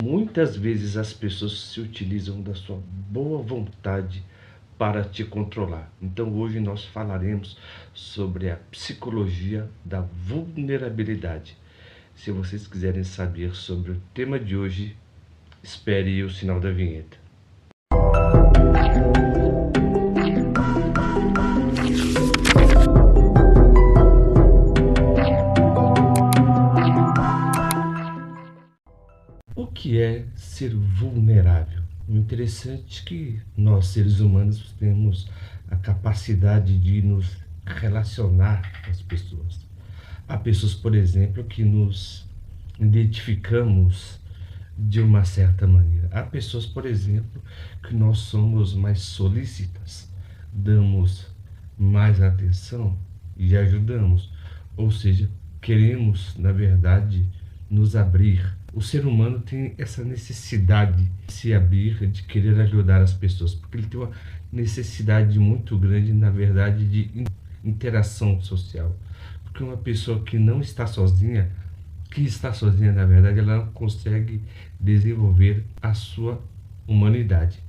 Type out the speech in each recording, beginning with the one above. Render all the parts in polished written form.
Muitas vezes as pessoas se utilizam da sua boa vontade para te controlar. Então hoje nós falaremos sobre a psicologia da vulnerabilidade. Se vocês quiserem saber sobre o tema de hoje, espere o sinal da vinheta. O que é ser vulnerável? O interessante é que nós, seres humanos, temos a capacidade de nos relacionar com as pessoas. Há pessoas, por exemplo, que nos identificamos de uma certa maneira. Há pessoas, por exemplo, que nós somos mais solícitas, damos mais atenção e ajudamos. Ou seja, queremos, na verdade, nos abrir. O ser humano tem essa necessidade de se abrir, de querer ajudar as pessoas, porque ele tem uma necessidade muito grande, na verdade, de interação social. Porque uma pessoa que não está sozinha, na verdade, ela não consegue desenvolver a sua humanidade.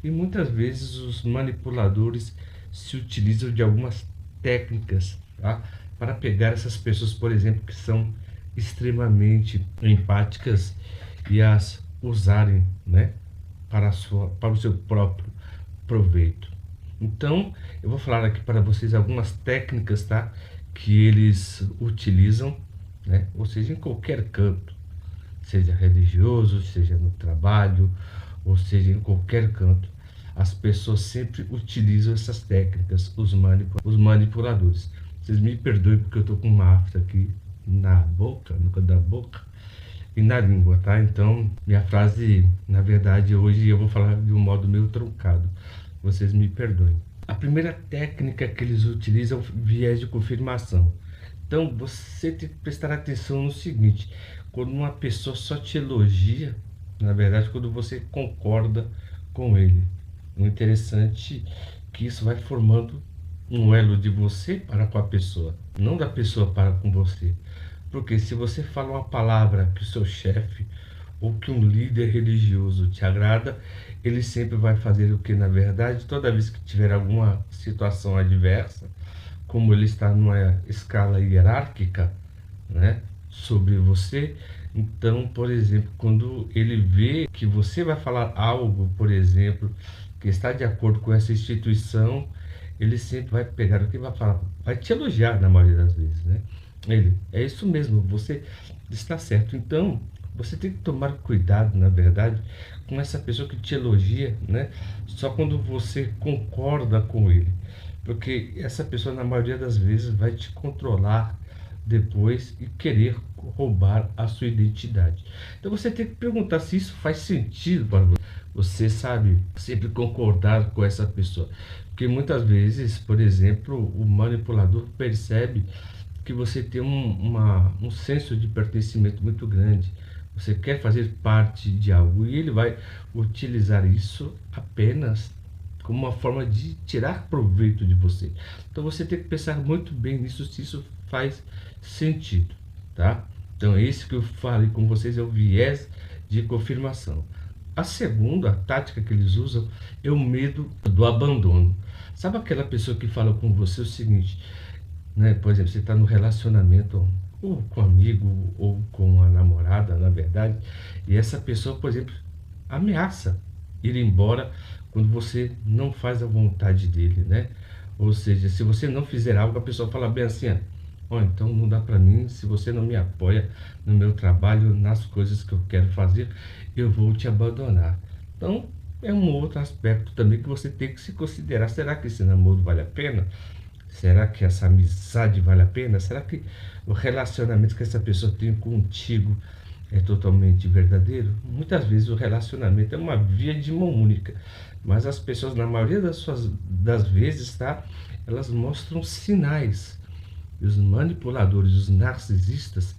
E muitas vezes os manipuladores se utilizam de algumas técnicas, tá? Para pegar essas pessoas, por exemplo, que são extremamente empáticas e as usarem, né, para o seu próprio proveito. Então, eu vou falar aqui para vocês algumas técnicas, tá, que eles utilizam, né, ou seja, em qualquer canto, seja religioso, seja no trabalho, ou seja, em qualquer canto. As pessoas sempre utilizam essas técnicas, os manipuladores. Vocês me perdoem porque eu estou com uma afta aqui na boca, no canto da boca e na língua, tá? Então, minha frase, na verdade, hoje eu vou falar de um modo meio truncado. Vocês me perdoem. A primeira técnica que eles utilizam é o viés de confirmação. Então, você tem que prestar atenção no seguinte: quando uma pessoa só te elogia, na verdade, quando você concorda com ele. O interessante é que isso vai formando um elo de você para com a pessoa, não da pessoa para com você. Porque se você fala uma palavra que o seu chefe ou que um líder religioso te agrada, ele sempre vai fazer o que, na verdade, toda vez que tiver alguma situação adversa, como ele está numa escala hierárquica, né, sobre você, então, por exemplo, quando ele vê que você vai falar algo, por exemplo, que está de acordo com essa instituição, ele sempre vai pegar o que vai falar, vai te elogiar na maioria das vezes, né? Ele, é isso mesmo, você está certo. Então, você tem que tomar cuidado, na verdade, com essa pessoa que te elogia, né? Só quando você concorda com ele. Porque essa pessoa, na maioria das vezes, vai te controlar depois e querer roubar a sua identidade. Então você tem que perguntar se isso faz sentido para você. Você sabe, sempre concordar com essa pessoa. Porque muitas vezes, por exemplo, o manipulador percebe que você tem um senso de pertencimento muito grande. Você quer fazer parte de algo e ele vai utilizar isso apenas como uma forma de tirar proveito de você. Então você tem que pensar muito bem nisso, se isso faz sentido, tá? Então esse que eu falei com vocês é o viés de confirmação. A segunda tática que eles usam é o medo do abandono. Sabe aquela pessoa que fala com você o seguinte, né? Por exemplo, você está no relacionamento ou com um amigo ou com a namorada, na verdade, e essa pessoa, por exemplo, ameaça ir embora quando você não faz a vontade dele, né? Ou seja, se você não fizer algo, a pessoa fala bem assim, ó, então não dá para mim, se você não me apoia no meu trabalho, nas coisas que eu quero fazer, eu vou te abandonar. Então, é um outro aspecto também que você tem que se considerar. Será que esse namoro vale a pena? Será que essa amizade vale a pena? Será que o relacionamento que essa pessoa tem contigo é totalmente verdadeiro? Muitas vezes o relacionamento é uma via de mão única, mas as pessoas, na maioria das vezes, tá? Elas mostram sinais. E os manipuladores, os narcisistas,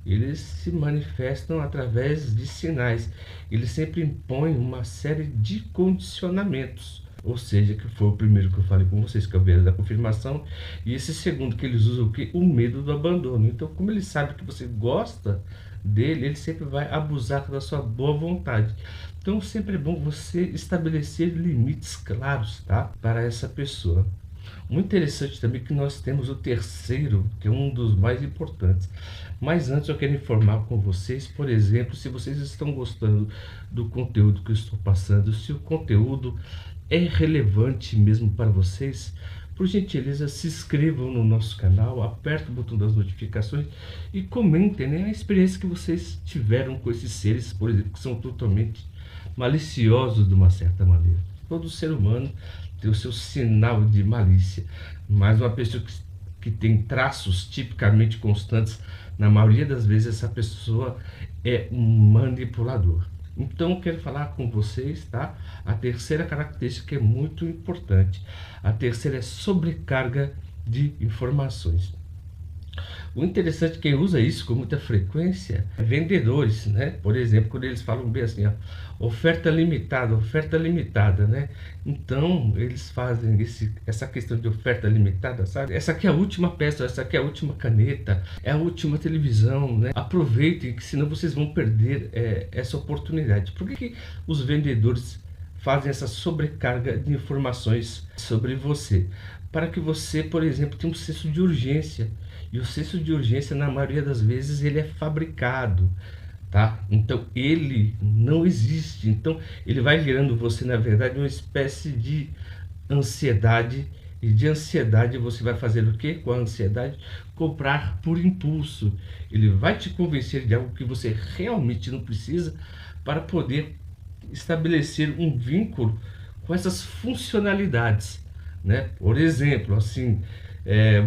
eles se manifestam através de sinais. Eles sempre impõem uma série de condicionamentos. Ou seja, que foi o primeiro que eu falei com vocês, que é o viés da confirmação. E esse segundo que eles usam o quê? O medo do abandono. Então, como eles sabem que você gosta dele, ele sempre vai abusar da sua boa vontade. Então sempre é bom você estabelecer limites claros, tá? Para essa pessoa. Muito interessante também que nós temos o terceiro, que é um dos mais importantes. Mas antes eu quero informar com vocês, por exemplo, se vocês estão gostando do conteúdo que eu estou passando, se o conteúdo é relevante mesmo para vocês, por gentileza, se inscrevam no nosso canal, apertem o botão das notificações e comentem, né, a experiência que vocês tiveram com esses seres, por exemplo, que são totalmente maliciosos de uma certa maneira. Todo ser humano tem o seu sinal de malícia, mas uma pessoa que tem traços tipicamente constantes, na maioria das vezes essa pessoa é um manipulador. Então eu quero falar com vocês, tá? A terceira característica que é muito importante. A terceira é sobrecarga de informações. O interessante é que quem usa isso com muita frequência é vendedores, né? Por exemplo, quando eles falam bem assim, ó, oferta limitada, né? Então, eles fazem essa questão de oferta limitada, sabe? Essa aqui é a última peça, essa aqui é a última caneta, é a última televisão, né? Aproveitem, que senão vocês vão perder essa oportunidade. Por que os vendedores fazem essa sobrecarga de informações sobre você? Para que você, por exemplo, tenha um senso de urgência. E o senso de urgência, na maioria das vezes, ele é fabricado, tá? Então, ele não existe. Então, ele vai gerando você, na verdade, uma espécie de ansiedade. E de ansiedade, você vai fazer o quê? Com a ansiedade, comprar por impulso. Ele vai te convencer de algo que você realmente não precisa para poder estabelecer um vínculo com essas funcionalidades, né? Por exemplo, assim,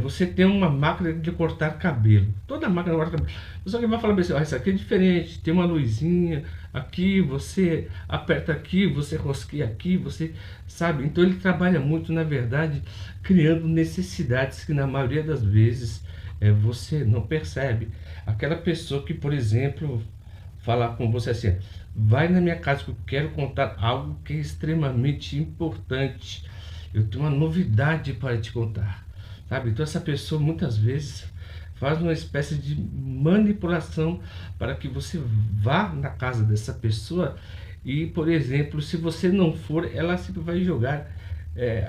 você tem uma máquina de cortar cabelo. Toda máquina de cortar cabelo. Só que vai falar assim, isso aqui é diferente, tem uma luzinha aqui, você aperta aqui, você rosqueia aqui, você sabe. Então ele trabalha muito, na verdade, criando necessidades que na maioria das vezes você não percebe. Aquela pessoa que, por exemplo, falar com você assim, vai na minha casa que eu quero contar algo que é extremamente importante. Eu tenho uma novidade para te contar, sabe? Então essa pessoa muitas vezes faz uma espécie de manipulação para que você vá na casa dessa pessoa e, por exemplo, se você não for, ela sempre vai jogar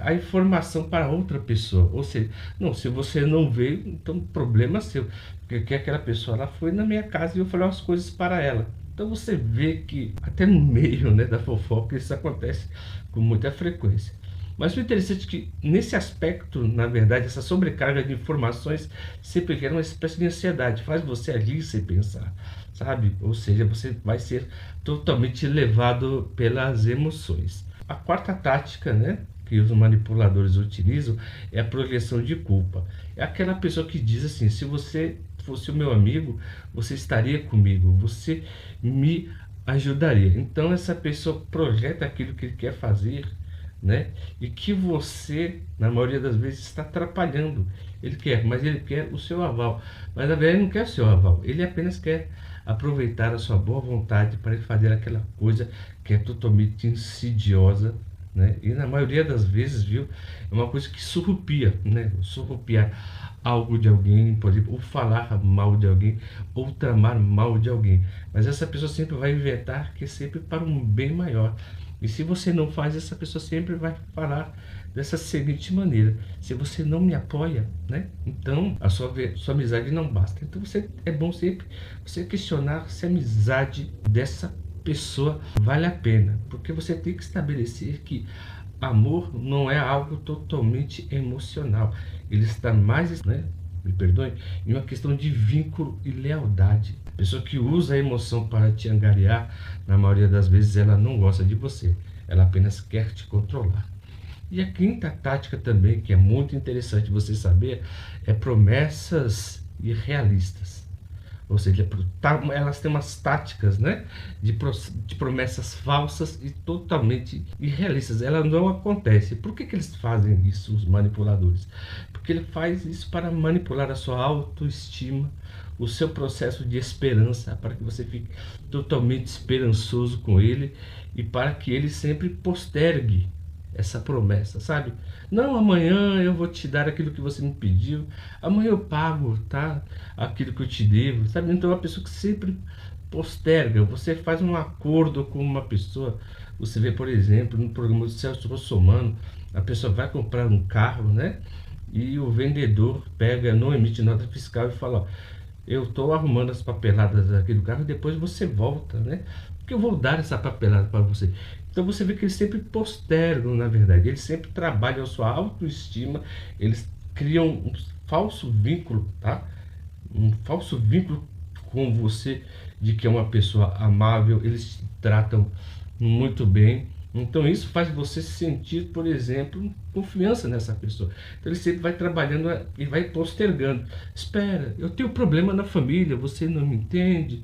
a informação para outra pessoa. Ou seja, não, se você não veio, então problema seu, porque aquela pessoa ela foi na minha casa e eu falei umas coisas para ela. Então você vê que até no meio, né, da fofoca isso acontece com muita frequência. Mas o interessante é que nesse aspecto, na verdade, essa sobrecarga de informações sempre gera uma espécie de ansiedade, faz você agir sem pensar, sabe? Ou seja, você vai ser totalmente levado pelas emoções. A quarta tática, né, que os manipuladores utilizam é a projeção de culpa. É aquela pessoa que diz assim, se você fosse o meu amigo, você estaria comigo, você me ajudaria. Então essa pessoa projeta aquilo que ele quer fazer, né? E que você, na maioria das vezes, está atrapalhando. Ele quer, mas ele quer o seu aval. Mas na verdade ele não quer o seu aval, ele apenas quer aproveitar a sua boa vontade para fazer aquela coisa que é totalmente insidiosa, né? E na maioria das vezes, viu, é uma coisa que surrupia, né? Surrupiar algo de alguém, por exemplo, ou falar mal de alguém, ou tramar mal de alguém. Mas essa pessoa sempre vai inventar que é sempre para um bem maior. E se você não faz, essa pessoa sempre vai falar dessa seguinte maneira: se você não me apoia, né, então a sua amizade não basta. Então é bom sempre você questionar se a amizade dessa pessoa vale a pena, porque você tem que estabelecer que amor não é algo totalmente emocional, ele está mais, né, me perdoe, em uma questão de vínculo e lealdade. A pessoa que usa a emoção para te angariar, na maioria das vezes ela não gosta de você, ela apenas quer te controlar. E a quinta tática também, que é muito interessante você saber, é promessas irrealistas. Ou seja, elas têm umas táticas, né, de promessas falsas e totalmente irrealistas. Elas não acontecem. Por que eles fazem isso, os manipuladores? Porque ele faz isso para manipular a sua autoestima, o seu processo de esperança, para que você fique totalmente esperançoso com ele e para que ele sempre postergue essa promessa, sabe? Não, amanhã eu vou te dar aquilo que você me pediu, amanhã eu pago, tá? Aquilo que eu te devo, sabe? Então é uma pessoa que sempre posterga. Você faz um acordo com uma pessoa, você vê, por exemplo, no programa do Celso Russomano, a pessoa vai comprar um carro, né? E o vendedor pega, não emite nota fiscal e fala, ó, eu estou arrumando as papeladas aqui do carro e depois você volta, né? Porque eu vou dar essa papelada para você. Então você vê que eles sempre postergam, na verdade. Eles sempre trabalham a sua autoestima, eles criam um falso vínculo, tá? Um falso vínculo com você de que é uma pessoa amável, eles te tratam muito bem. Então isso faz você sentir, por exemplo, confiança nessa pessoa. Então ele sempre vai trabalhando e vai postergando. Espera, eu tenho problema na família, você não me entende?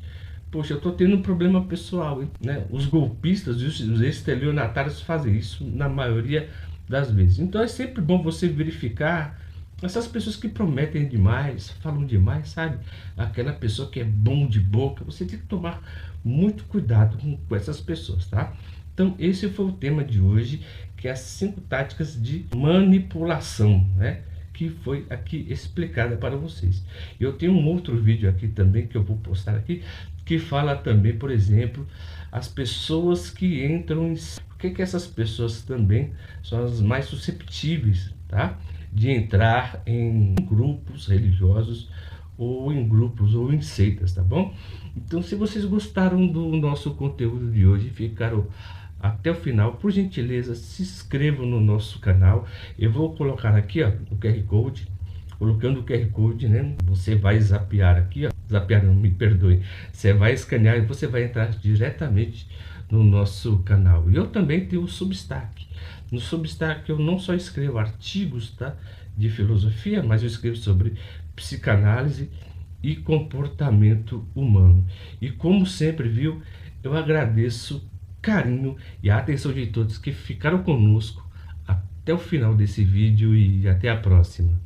Poxa, eu estou tendo um problema pessoal, né? Os golpistas e os estelionatários fazem isso na maioria das vezes. Então é sempre bom você verificar essas pessoas que prometem demais, falam demais, sabe? Aquela pessoa que é bom de boca, você tem que tomar muito cuidado com essas pessoas, tá? Então esse foi o tema de hoje, que é as 5 táticas de manipulação, né? Que foi aqui explicada para vocês. Eu tenho um outro vídeo aqui também que eu vou postar aqui, que fala também, por exemplo, as pessoas que entram em... Por que essas pessoas também são as mais susceptíveis, tá? De entrar em grupos religiosos ou em grupos ou em seitas, tá bom? Então, se vocês gostaram do nosso conteúdo de hoje, ficaram até o final, por gentileza, se inscrevam no nosso canal. Eu vou colocar aqui, ó, o QR Code. Colocando o QR Code, né? Você vai zapear aqui, ó. Zapear, não, me perdoe. Você vai escanear e você vai entrar diretamente no nosso canal. E eu também tenho o Substack. No Substack eu não só escrevo artigos, tá, de filosofia, mas eu escrevo sobre psicanálise e comportamento humano. E como sempre, viu, eu agradeço carinho e a atenção de todos que ficaram conosco até o final desse vídeo e até a próxima.